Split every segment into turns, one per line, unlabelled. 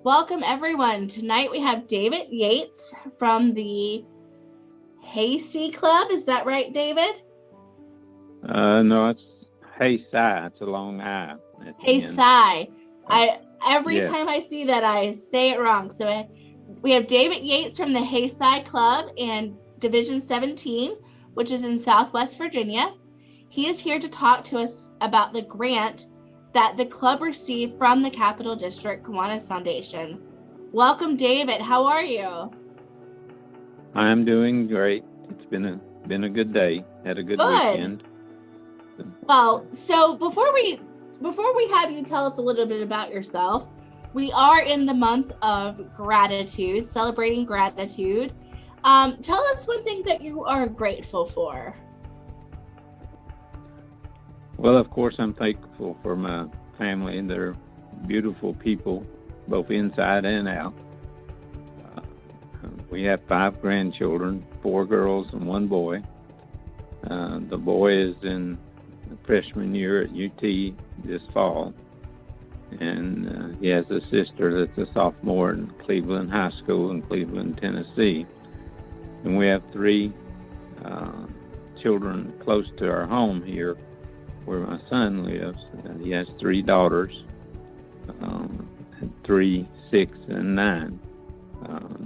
Welcome everyone. Tonight we have David Yates from the Haysi Club. Is that right, David?
No, it's Haysi. It's a long I at the end.
Haysi.
Uh,
Every
yeah,
time I see that I say it wrong. So we have David Yates from the Haysi Club in Division 17, which is in Southwest Virginia. He is here to talk to us about the grant that the club received from the Capital District Kiwanis Foundation. Welcome, David. How are you?
I'm doing great. It's been a good day. Had a good
Good.
weekend.
Well, so before we have you tell us a little bit about yourself, we are in the month of gratitude, celebrating gratitude. Tell us one thing that you are grateful for.
Well, of course, I'm thankful for my family. They're beautiful people, both inside and out. Uh, we have 5 grandchildren, 4 girls and 1 boy. The boy is in freshman year at UT this fall, and he has a sister that's a sophomore in Cleveland High School in Cleveland, Tennessee. And we have 3 children close to our home here where my son lives. He has 3 daughters, 3, 6, and 9.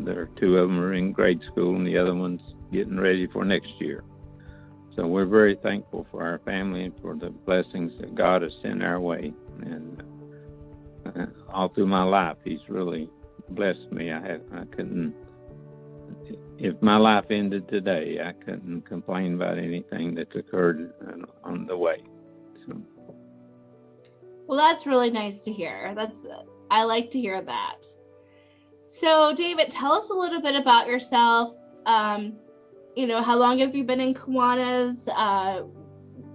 There are 2 of them are in grade school, and the other one's getting ready for next year. So we're very thankful for our family and for the blessings that God has sent our way. And all through my life, He's really blessed me. I couldn't. If my life ended today, I couldn't complain about anything that's occurred on the way. So.
Well, that's really nice to hear. I like to hear that. So, David, tell us a little bit about yourself. How long have you been in Kiwanis?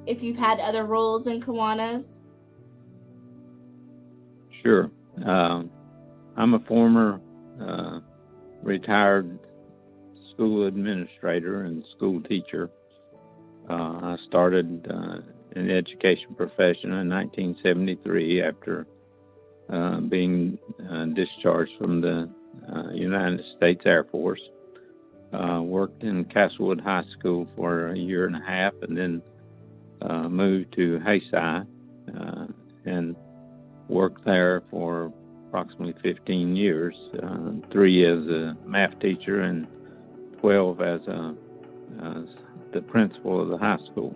If you've had other roles in Kiwanis?
Sure. I'm a former retired school administrator and school teacher. I started in the education profession in 1973 after being discharged from the United States Air Force. Worked in Castlewood High School for a year and a half, and then moved to Haysi and worked there for approximately 15 years, 3 as a math teacher and 12 as the principal of the high school.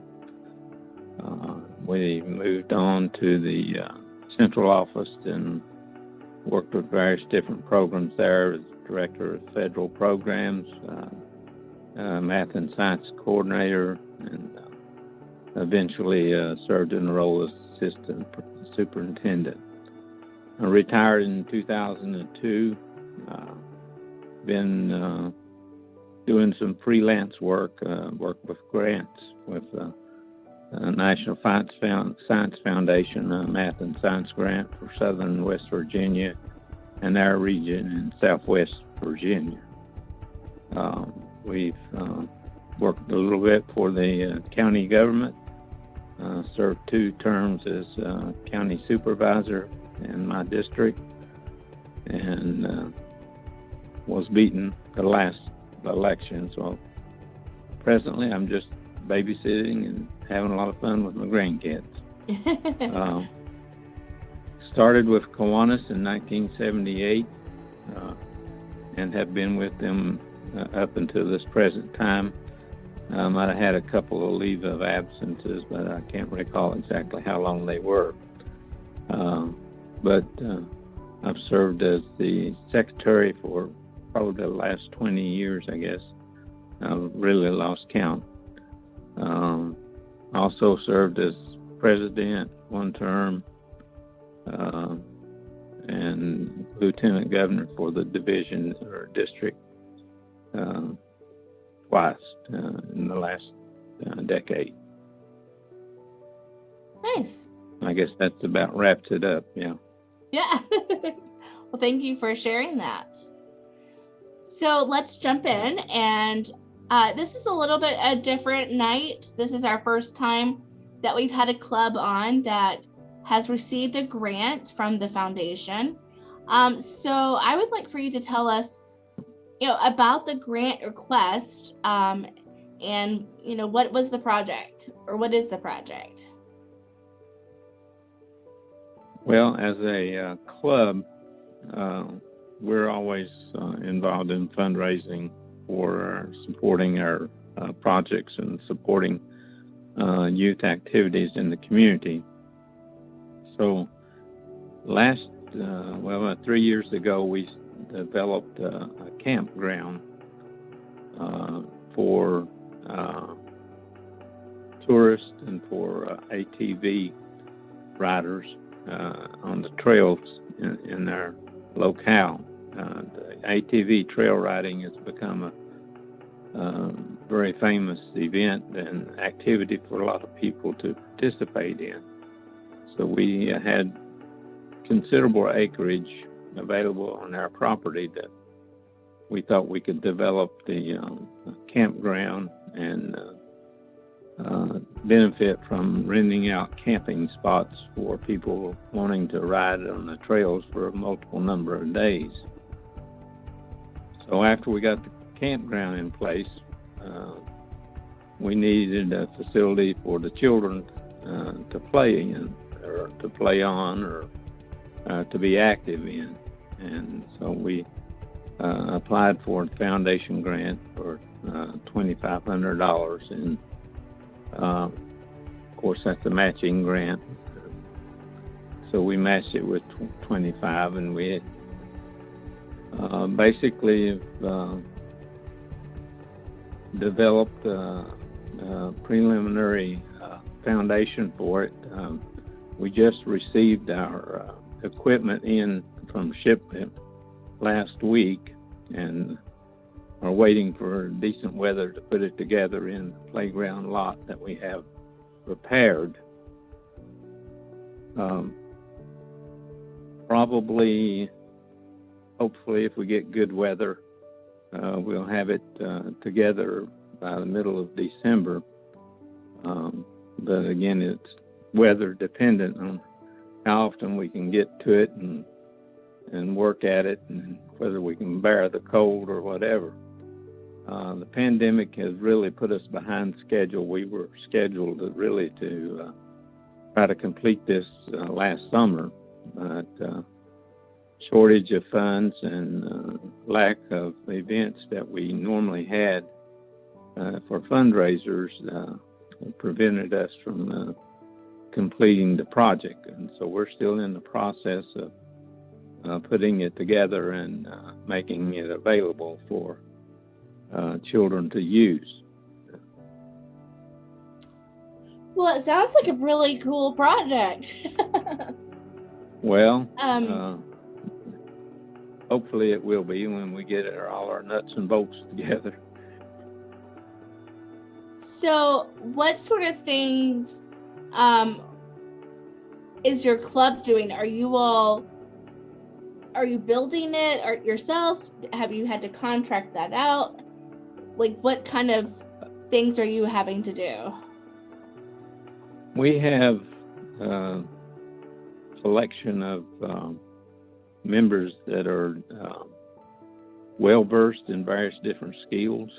We moved on to the central office and worked with various different programs there as director of federal programs, math and science coordinator, and eventually served in the role as assistant superintendent. I retired in 2002. Been doing some freelance work, worked with grants with National Science Foundation, a math and science grant for Southern West Virginia and our region in Southwest Virginia. We've worked a little bit for the county government, served 2 terms as county supervisor in my district, and was beaten the last election. So presently I'm just babysitting and having a lot of fun with my grandkids. Started with Kiwanis in 1978 and have been with them up until this present time. I might have had a couple of leave of absences, but I can't recall exactly how long they were. But I've served as the secretary for probably the last 20 years, I guess. I've really lost count. Also served as president 1 term and lieutenant governor for the division or district twice in the last decade.
Nice.
I guess that's about wraps it up. Yeah.
Yeah. Well, thank you for sharing that. So let's jump in, and this is a little bit a different night. This is our first time that we've had a club on that has received a grant from the foundation. So I would like for you to tell us, about the grant request, and, what was the project, or what is the project?
Well, as a club, we're always involved in fundraising for supporting our projects and supporting youth activities in the community. So last, 3 years ago, we developed a campground for tourists and for ATV riders on the trails in our locale. The ATV trail riding has become a very famous event and activity for a lot of people to participate in. So we had considerable acreage available on our property that we thought we could develop the campground and benefit from renting out camping spots for people wanting to ride on the trails for a multiple number of days. So after we got the campground in place, we needed a facility for the children to play in, or to play on, or to be active in. And so we applied for a foundation grant for $2,500, and of course that's a matching grant. So we matched it with 25, and we basically developed a preliminary foundation for it. We just received our equipment in from shipment last week, and are waiting for decent weather to put it together in the playground lot that we have prepared. Probably, hopefully, if we get good weather, we'll have it together by the middle of December. But again, it's weather dependent on how often we can get to it and work at it, and whether we can bear the cold or whatever. The pandemic has really put us behind schedule. We were scheduled to try to complete this last summer, but shortage of funds and lack of events that we normally had for fundraisers prevented us from completing the project. And so we're still in the process of putting it together and making it available for children to use.
Well, it sounds like a really cool project.
Well, hopefully it will be when we get all our nuts and bolts together.
So what sort of things is your club doing? Are you building it yourselves? Have you had to contract that out? Like, what kind of things are you having to do?
We have a selection of members that are well-versed in various different skills.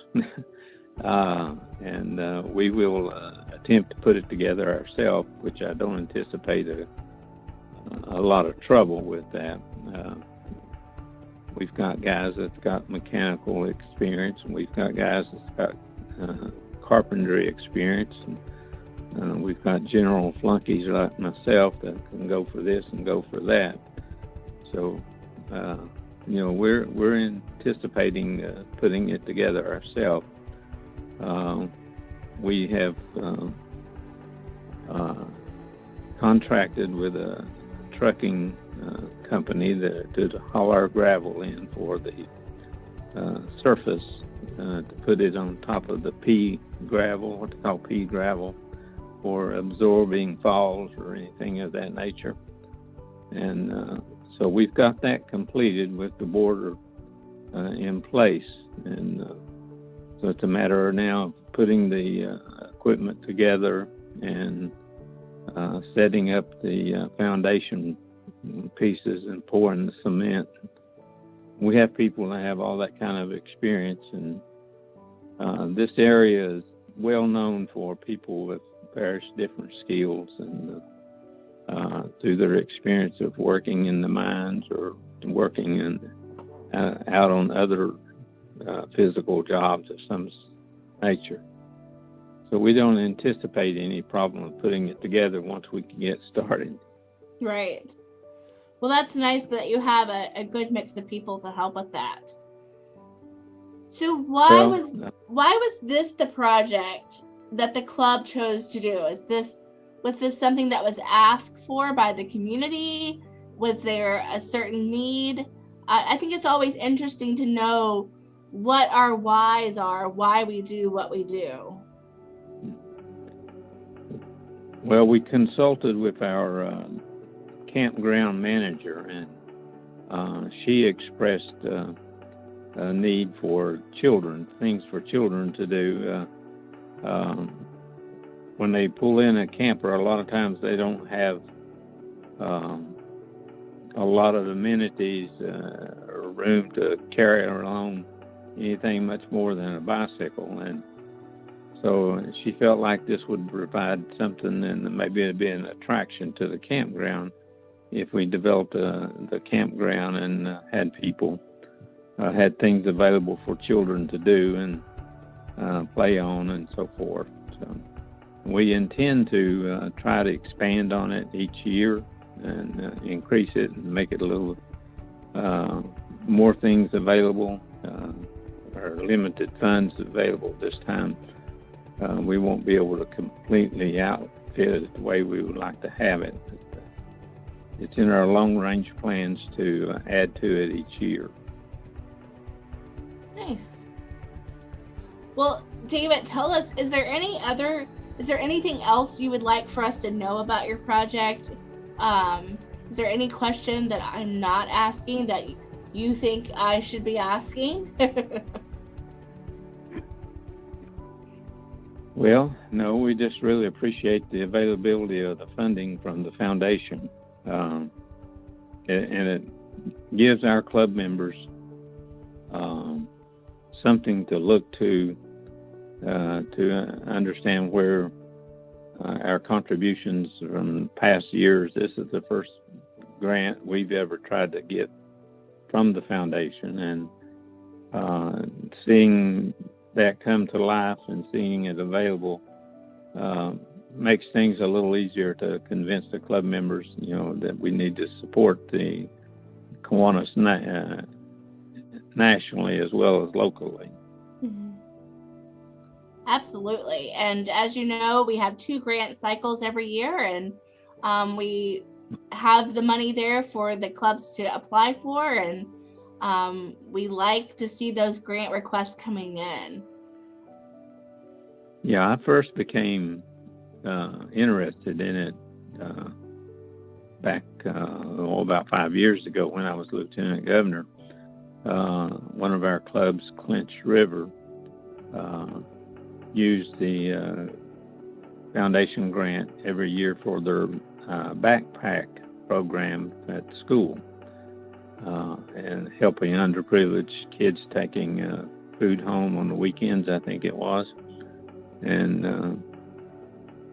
And we will attempt to put it together ourselves, which I don't anticipate a lot of trouble with that. We've got guys that's got mechanical experience, and we've got guys that's got carpentry experience, and we've got general flunkies like myself that can go for this and go for that. So, we're anticipating putting it together ourselves. We have contracted with a trucking company to haul our gravel in for the surface, to put it on top of the pea gravel, what they call pea gravel, for absorbing falls or anything of that nature. And so we've got that completed with the border in place. And so it's a matter now of putting the equipment together and setting up the foundation pieces and pouring the cement. We have people that have all that kind of experience, and this area is well known for people with various different skills, and through their experience of working in the mines or working out on other physical jobs of some nature. So we don't anticipate any problem with putting it together once we can get started.
Right. Well, that's nice that you have a good mix of people to help with that. So why was this the project that the club chose to do? Was this something that was asked for by the community? Was there a certain need? I think it's always interesting to know what our whys are, why we do what we do.
Well, we consulted with our campground manager, and she expressed a need for things for children to do. When they pull in a camper, a lot of times they don't have a lot of amenities or room to carry along anything much more than a bicycle, and so she felt like this would provide something, and maybe it'd be an attraction to the campground if we developed the campground and had people had things available for children to do and play on and so forth. So we intend to try to expand on it each year and increase it and make it a little more things available, or limited funds available this time. We won't be able to completely outfit it the way we would like to have it. But it's in our long-range plans to add to it each year.
Nice. Well, David, tell us, is there anything else you would like for us to know about your project? Is there any question that I'm not asking that you think I should be asking?
Well, no, we just really appreciate the availability of the funding from the foundation. And it gives our club members something to look to understand where our contributions from past years. This is the first grant we've ever tried to get from the foundation, and seeing that come to life and seeing it available makes things a little easier to convince the club members, that we need to support the Kiwanis nationally as well as locally.
Mm-hmm. Absolutely. And as you know, we have 2 grant cycles every year, and we have the money there for the clubs to apply for, and we like to see those grant requests coming in.
Yeah, I first became interested in it back about 5 years ago when I was lieutenant governor. One of our clubs, Clinch River, used the foundation grant every year for their backpack program at school, and helping underprivileged kids taking food home on the weekends, I think it was. And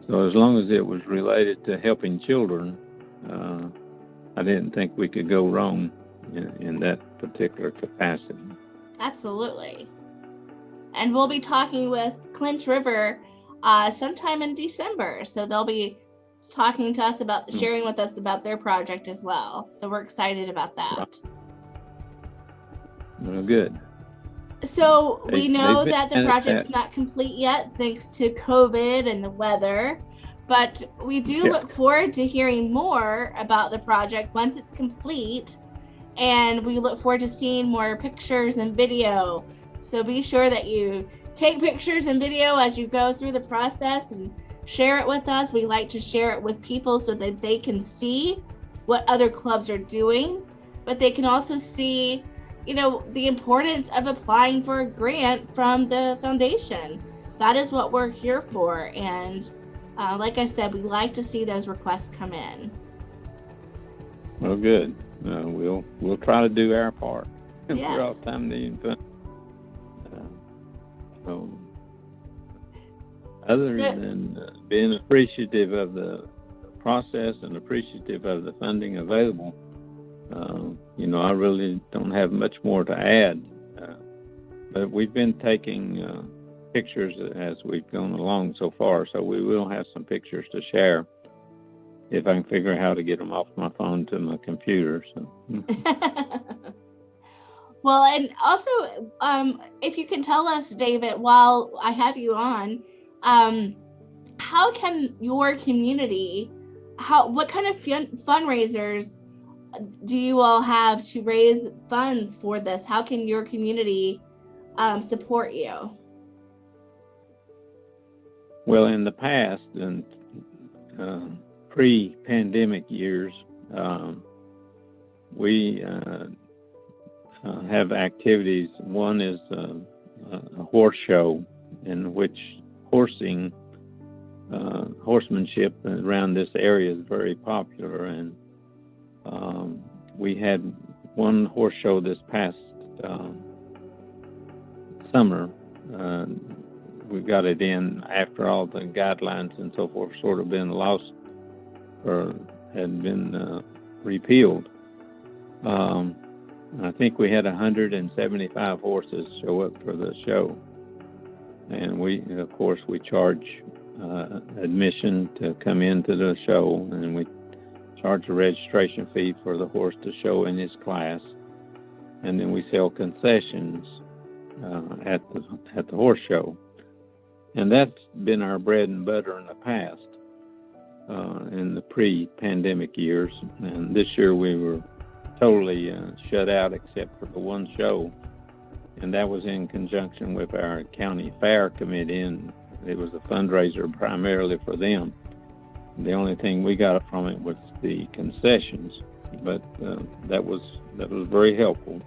so as long as it was related to helping children, I didn't think we could go wrong in that particular capacity.
Absolutely. And we'll be talking with Clinch River sometime in December. So they'll be talking to us about, sharing with us about their project as well. So we're excited about that.
Well, good.
So we know that the project's not complete yet, thanks to COVID and the weather, but we do look forward to hearing more about the project once it's complete, and we look forward to seeing more pictures and video. So be sure that you take pictures and video as you go through the process and share it with us. We like to share it with people so that they can see what other clubs are doing, but they can also see the importance of applying for a grant from the foundation. That is what we're here for. And like I said, we like to see those requests come in.
Well, good. We'll try to do our part.
Yes.
We're all time needing fun. So, other than being appreciative of the process and appreciative of the funding available, I really don't have much more to add. But we've been taking pictures as we've gone along so far, so we will have some pictures to share if I can figure out how to get them off my phone to my computer. So.
Well, and also, if you can tell us, David, while I have you on, how can your community, what kind of fundraisers do you all have to raise funds for this? How can your community support you?
Well, in the past, in pre-pandemic years, we have activities. One is a horse show in which horsemanship around this area is very popular, and we had one horse show this past summer. We got it in after all the guidelines and so forth sort of been lost or had been repealed. I think we had 175 horses show up for the show, and we charge admission to come into the show, and we charge a registration fee for the horse to show in his class, and then we sell concessions at the horse show, and that's been our bread and butter in the past, in the pre-pandemic years. And this year we were totally shut out except for the one show, and that was in conjunction with our county fair committee, and it was a fundraiser primarily for them. The only thing we got from it was the concessions, but that was very helpful.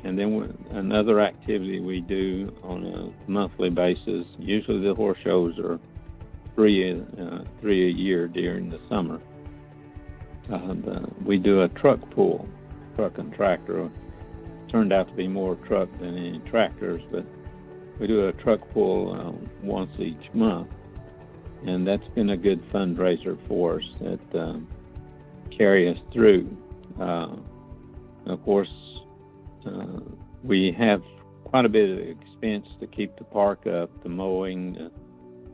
And then another activity we do on a monthly basis. Usually the horse shows are three a year during the summer. We do a truck pull, truck and tractor. Turned out to be more truck than any tractors, but we do a truck pull once each month, and that's been a good fundraiser for us that carry us through. Of course, we have quite a bit of expense to keep the park up, the mowing,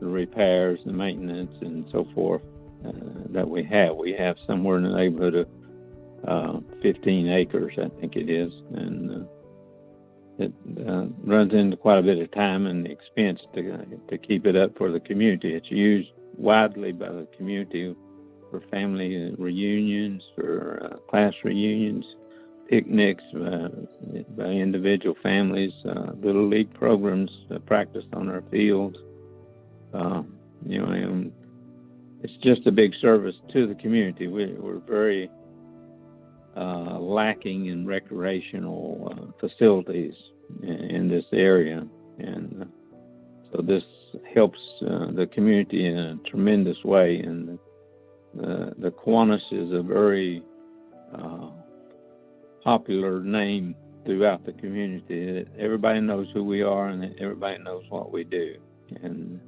the repairs, the maintenance, and so forth that we have. We have somewhere in the neighborhood of 15 acres, I think it is, and it runs into quite a bit of time and expense to keep it up for the community. It's used widely by the community for family reunions, for class reunions, picnics by individual families, little league programs practiced on our fields. And it's just a big service to the community. We're very lacking in recreational facilities in this area, and so this helps the community in a tremendous way. And the Kiwanis is a very popular name throughout the community. Everybody knows who we are, and everybody knows what we do, and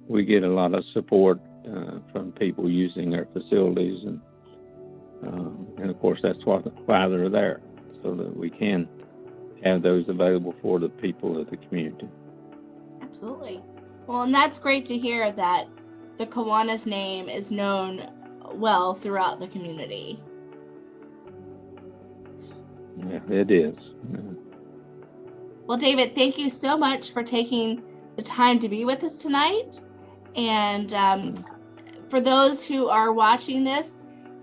we get a lot of support from people using our facilities, and of course that's why they're there, so that we can have those available for the people of the community.
Absolutely. Well, and that's great to hear that the Kiwanis name is known well throughout the community.
Yeah, it is. Yeah.
Well, David, thank you so much for taking the time to be with us tonight. And for those who are watching this,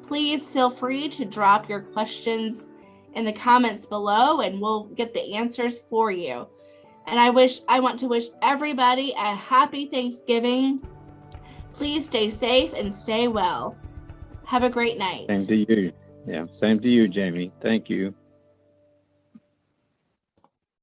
please feel free to drop your questions in the comments below, and we'll get the answers for you. And I want to wish everybody a happy Thanksgiving. Please stay safe and stay well. Have a great night.
Same to you. Yeah, same to you, Jamie. Thank you.